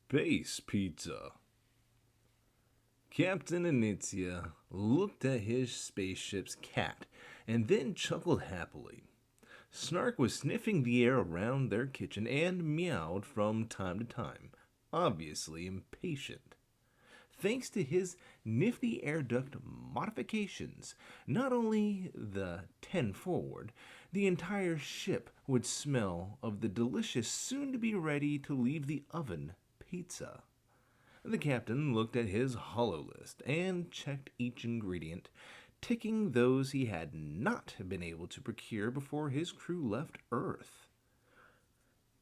Space pizza. Captain Anitzia looked at his spaceship's cat and then chuckled happily. Snark was sniffing the air around their kitchen and meowed from time to time, obviously impatient. Thanks to his nifty air duct modifications, not only the 10 forward, the entire ship would smell of the delicious soon to be ready to leave the oven pizza. The captain looked at his hollow list and checked each ingredient, ticking those he had not been able to procure before his crew left Earth.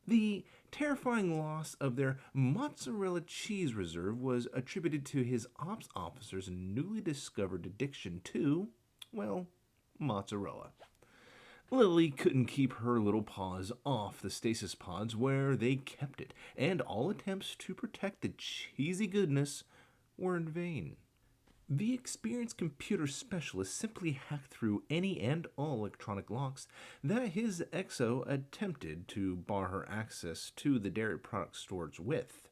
The terrifying loss of their mozzarella cheese reserve was attributed to his ops officer's newly discovered addiction to, well, mozzarella. Lily couldn't keep her little paws off the stasis pods where they kept it, and all attempts to protect the cheesy goodness were in vain. The experienced computer specialist simply hacked through any and all electronic locks that his EXO attempted to bar her access to the dairy product storage with.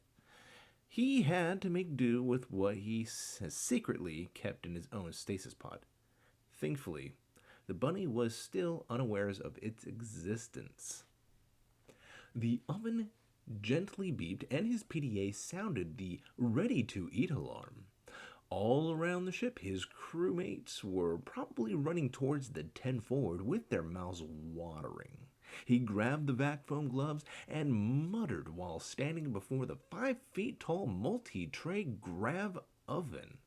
He had to make do with what he has secretly kept in his own stasis pod. Thankfully, the bunny was still unawares of its existence. The oven gently beeped and his PDA sounded the ready to eat alarm. All around the ship, his crewmates were probably running towards the 10 forward with their mouths watering. He grabbed the vac foam gloves and muttered while standing before the 5 feet tall multi-tray grav oven.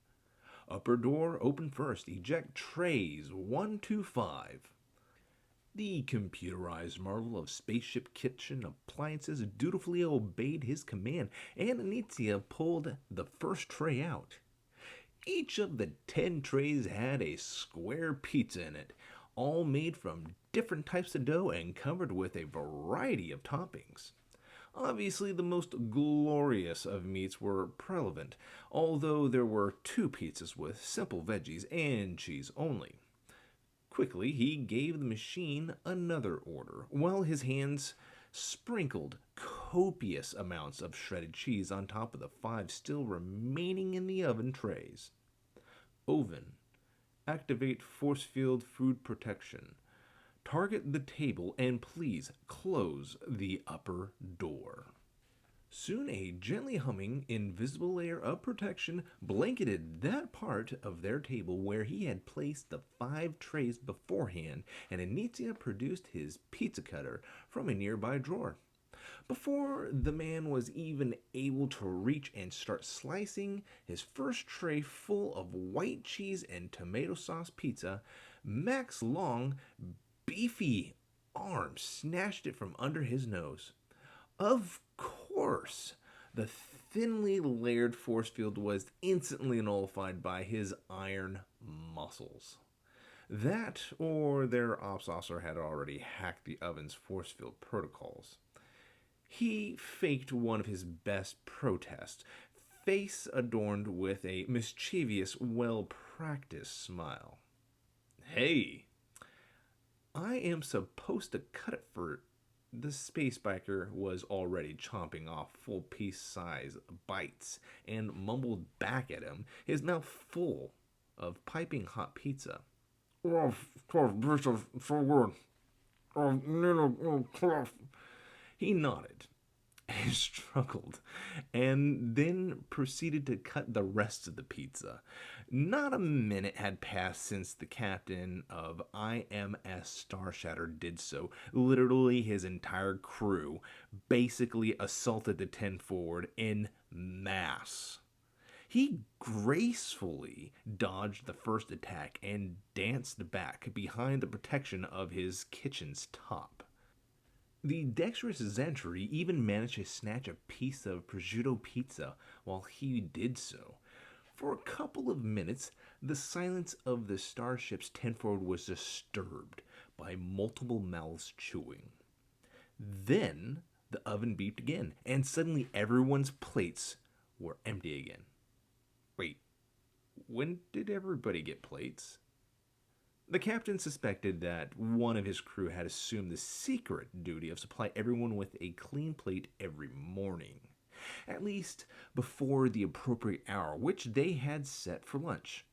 Upper door open first. Eject trays 1 to 5. The computerized marvel of spaceship kitchen appliances dutifully obeyed his command, and Anitzia pulled the first tray out. Each of the 10 trays had a square pizza in it, all made from different types of dough and covered with a variety of toppings. Obviously, the most glorious of meats were prevalent, although there were 2 pizzas with simple veggies and cheese only. Quickly, he gave the machine another order, while his hands sprinkled copious amounts of shredded cheese on top of the 5 still remaining in the oven trays. Oven. Activate force field food protection. Target the table and please close the upper door. Soon a gently humming, invisible layer of protection blanketed that part of their table where he had placed the 5 trays beforehand, and Anitzia produced his pizza cutter from a nearby drawer. Before the man was even able to reach and start slicing his first tray full of white cheese and tomato sauce pizza, Mac's long, beefy arm snatched it from under his nose. Of course, the thinly layered force field was instantly nullified by his iron muscles. That, or their ops officer had already hacked the oven's force field protocols. He faked one of his best protests, face adorned with a mischievous, well-practiced smile. Hey, I am supposed to cut it for... The space biker was already chomping off full piece-size bites and mumbled back at him, his mouth full of piping hot pizza. Oh, this is so good. He nodded and struggled, and then proceeded to cut the rest of the pizza. Not a minute had passed since the captain of IMS Starshatter did so. Literally, his entire crew basically assaulted the 10 forward in mass. He gracefully dodged the first attack and danced back behind the protection of his kitchen's top. The dexterous Zentry even managed to snatch a piece of prosciutto pizza while he did so. For a couple of minutes, the silence of the starship's 10 forward was disturbed by multiple mouths chewing. Then the oven beeped again, and suddenly everyone's plates were empty again. Wait, when did everybody get plates? The captain suspected that one of his crew had assumed the secret duty of supply everyone with a clean plate every morning. at least before the appropriate hour, which they had set for lunch.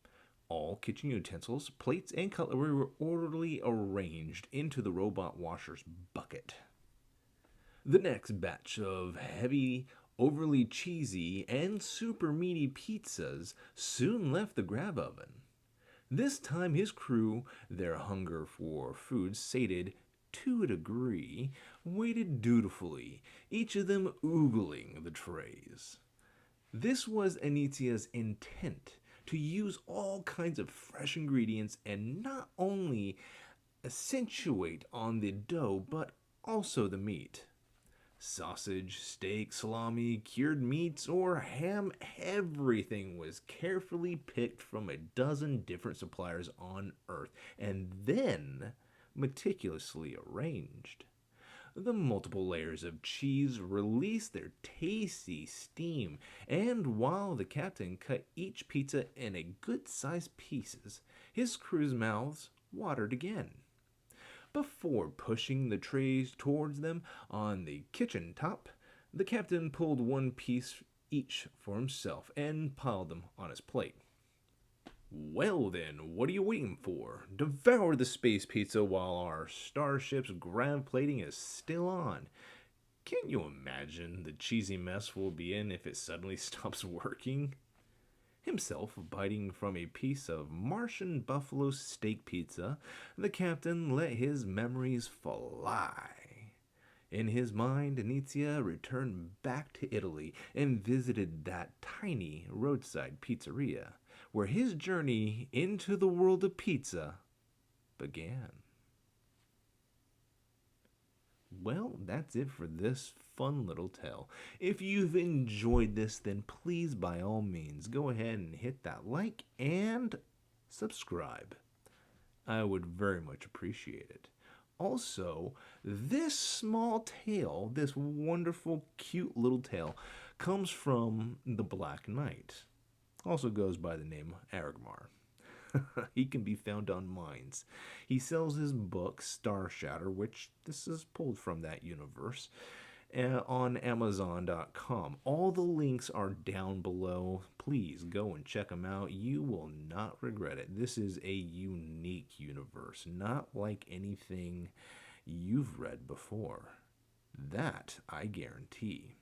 All kitchen utensils, plates, and cutlery were orderly arranged into the robot washer's bucket. The next batch of heavy, overly cheesy, and super meaty pizzas soon left the grab oven. This time his crew, their hunger for food sated to a degree, waited dutifully, each of them oogling the trays. This was Anizia's intent, to use all kinds of fresh ingredients and not only accentuate on the dough but also the meat. Sausage, steak, salami, cured meats, or ham, everything was carefully picked from a dozen different suppliers on Earth and then meticulously arranged. The multiple layers of cheese released their tasty steam, and while the captain cut each pizza into good-sized pieces, his crew's mouths watered again. Before pushing the trays towards them on the kitchen top, the captain pulled one piece each for himself and piled them on his plate. Well then, what are you waiting for? Devour the space pizza while our starship's grav plating is still on. Can you imagine the cheesy mess we'll be in if it suddenly stops working? Himself biting from a piece of Martian buffalo steak pizza, the captain let his memories fly. In his mind, Anizia returned back to Italy and visited that tiny roadside pizzeria, where his journey into the world of pizza began. Well, that's it for this fun little tale. If you've enjoyed this, then please, by all means, go ahead and hit that like and subscribe. I would very much appreciate it. Also, this small tale, this wonderful, cute little tale, comes from the Black Knight. Also goes by the name Aragmar. He can be found on Minds. He sells his book, Starshatter, which this is pulled from that universe, on Amazon.com. All the links are down below. Please go and check them out. You will not regret it. This is a unique universe, not like anything you've read before. That I guarantee.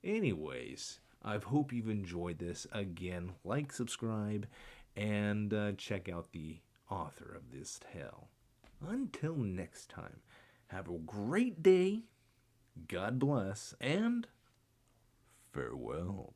Anyways, I hope you've enjoyed this. Again, like, subscribe, and check out the author of this tale. Until next time, have a great day, God bless, and farewell.